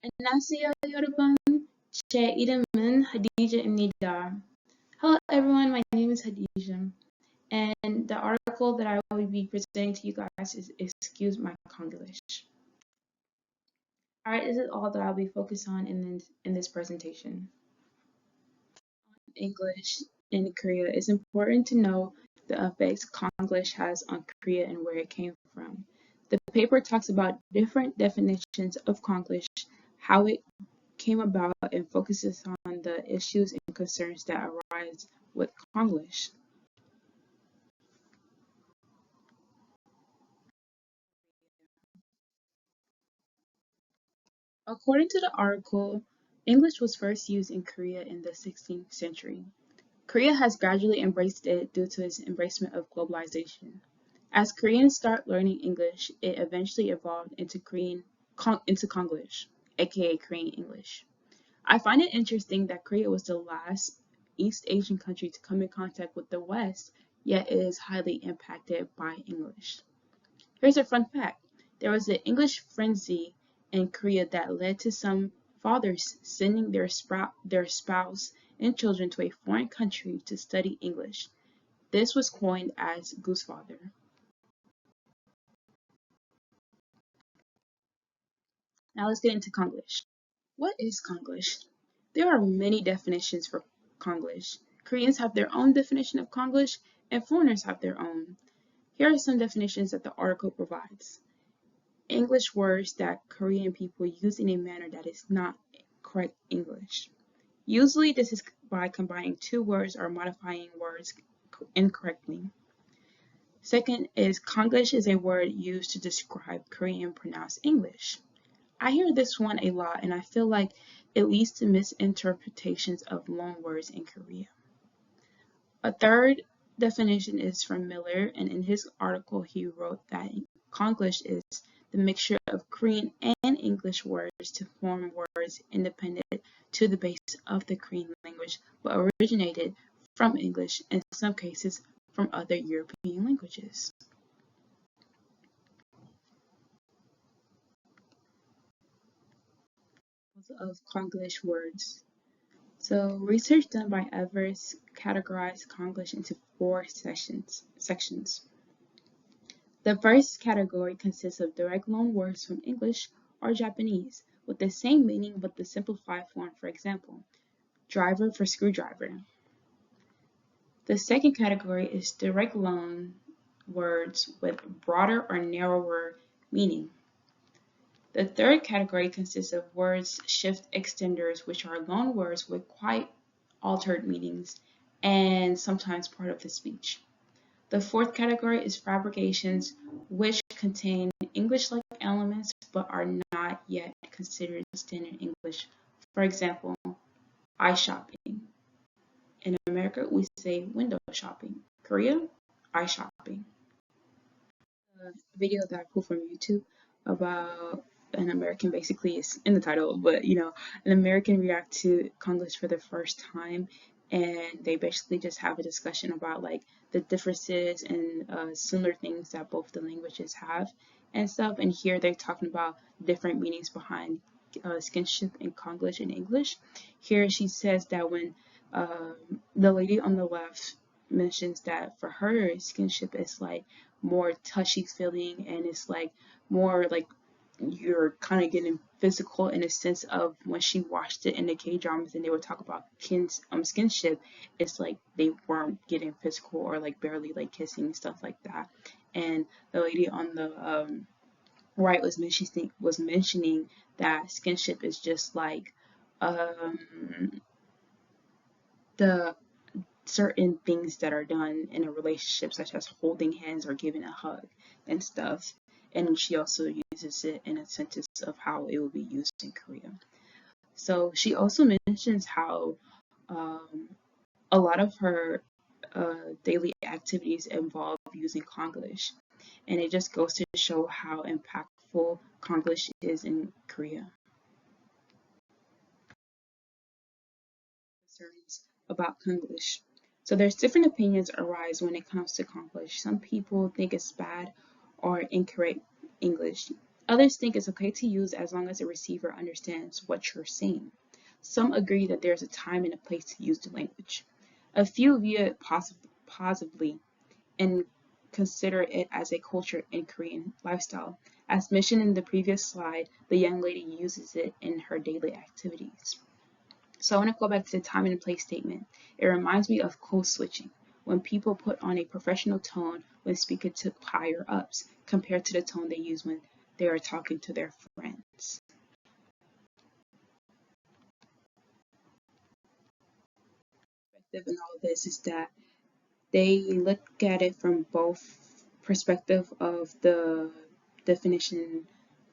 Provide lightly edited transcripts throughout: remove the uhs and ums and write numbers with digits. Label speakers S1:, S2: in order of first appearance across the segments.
S1: 안녕하세요, 여러분. 제 이름은 Hadija. Hello, everyone. My name is Hadija, and the article that I will be presenting to you guys is "Excuse My Congolish." All right, this is all that I'll be focused on in this presentation. English in Korea. It's important to know the effects Konglish has on Korea and where it came from. The paper talks about different definitions of Konglish, how it came about, and focuses on the issues and concerns that arise with Konglish. According to the article, English was first used in Korea in the 16th century. Korea has gradually embraced it due to its embracement of globalization. As Koreans start learning English, it eventually evolved into Konglish, aka Korean English. I find it interesting that Korea was the last East Asian country to come in contact with the West, yet it is highly impacted by English. Here's a fun fact. There was an English frenzy in Korea that led to some fathers sending their spouse and children to a foreign country to study English. This was coined as goosefather. Now let's get into Konglish. What is Konglish? There are many definitions for Konglish. Koreans have their own definition of Konglish, and foreigners have their own. Here are some definitions that the article provides. English words that Korean people use in a manner that is not correct English. Usually this is by combining two words or modifying words incorrectly. Second is Konglish is a word used to describe Korean pronounced English. I hear this one a lot and I feel like it leads to misinterpretations of loan words in Korea. A third definition is from Miller, and in his article he wrote that Konglish is the mixture of Korean and English words to form words independent to the base of the Korean language, but originated from English, in some cases from other European languages. Of Konglish words. So research done by Evers categorized Konglish into four sections. The first category consists of direct loan words from English or Japanese with the same meaning but the simplified form, for example, driver for screwdriver. The second category is direct loan words with broader or narrower meaning. The third category consists of words shift extenders, which are loan words with quite altered meanings and sometimes part of the speech. The fourth category is fabrications, which contain English-like elements but are not yet considered standard English. For example, eye shopping. In America, we say window shopping. Korea, eye shopping. A video that I pulled from YouTube about an American, basically is in the title, but an American react to Konglish for the first time, and they basically just have a discussion about like the differences and similar things that both the languages have and stuff. And here they're talking about different meanings behind skinship in Konglish and English. Here she says that when the lady on the left mentions that for her skinship is like more touchy feeling, and it's like more like you're kind of getting physical in a sense of when she watched it in the K-dramas and they would talk about skinship, it's like they weren't getting physical or like barely like kissing and stuff like that. And the lady on the right was mentioning that skinship is just like the certain things that are done in a relationship, such as holding hands or giving a hug and stuff. And she also uses it in a sentence of how it will be used in Korea. So she also mentions how a lot of her daily activities involve using Konglish, and it just goes to show how impactful Konglish is in Korea. Concerns about Konglish. So there's different opinions arise when it comes to Konglish. Some people think it's bad or incorrect English. Others think it's okay to use as long as the receiver understands what you're saying. Some agree that there's a time and a place to use the language. A few view it positively and consider it as a culture in Korean lifestyle. As mentioned in the previous slide, the young lady uses it in her daily activities. So I want to go back to the time and place statement. It reminds me of code switching, when people put on a professional tone when speaking to higher ups compared to the tone they use when they are talking to their friends. In all of this is that they look at it from both perspective of the definition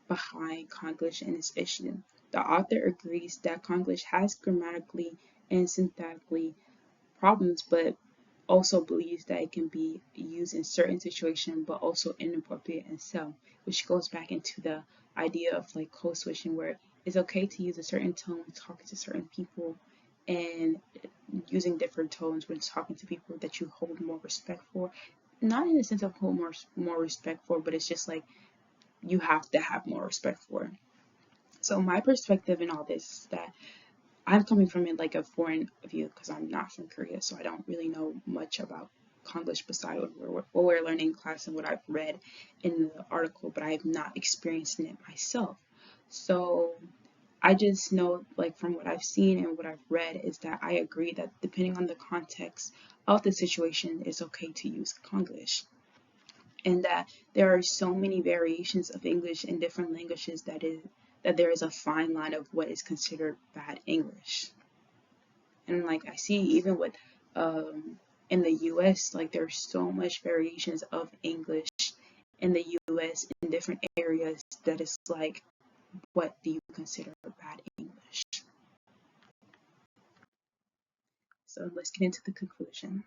S1: behind Konglish and its issue. The author agrees that Konglish has grammatically and syntactically problems, but also believes that it can be used in certain situations, but also inappropriate in some, which goes back into the idea of like code switching, where it's okay to use a certain tone when talking to certain people, and using different tones when talking to people that you hold more respect for. Not in the sense of hold more respect for, but it's just like you have to have more respect for. So my perspective in all this is that I'm coming from it like a foreign view because I'm not from Korea, so I don't really know much about Konglish besides what we're learning in class and what I've read in the article, but I have not experienced it myself. So I just know, like from what I've seen and what I've read, is that I agree that depending on the context of the situation, it's okay to use Konglish. And that there are so many variations of English in different languages that there is a fine line of what is considered bad English. And like I see even with in the US, like there's so much variations of English in the US in different areas that is like, what do you consider bad English? So let's get into the conclusion.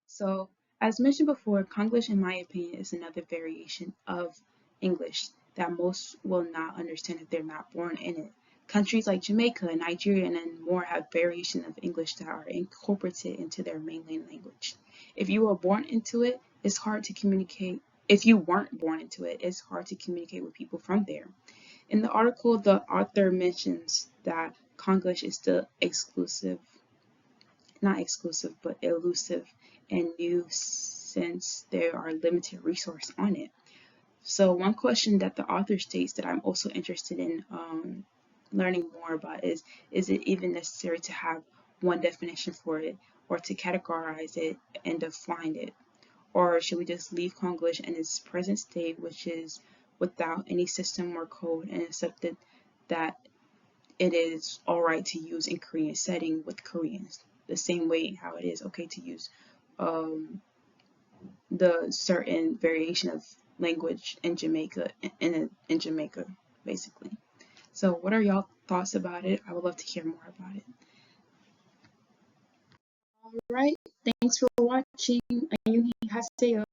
S1: So, as mentioned before, Konglish, in my opinion, is another variation of English that most will not understand if they're not born in it. Countries like Jamaica, Nigeria, and more have variations of English that are incorporated into their mainland language. If you were born into it, it's hard to communicate. If you weren't born into it, it's hard to communicate with people from there. In the article, the author mentions that Konglish is still not exclusive, but elusive and new since there are limited resources on it. So one question that the author states that I'm also interested in learning more about is it even necessary to have one definition for it, or to categorize it and define it? Or should we just leave Konglish in its present state, which is without any system or code, and accept it that it is alright to use in Korean setting with Koreans, the same way how it is okay to use the certain variation of language in Jamaica, in Jamaica, basically. So what are y'all thoughts about it? I would love to hear more about it. Alright, thanks for watching. 안녕히 가세요.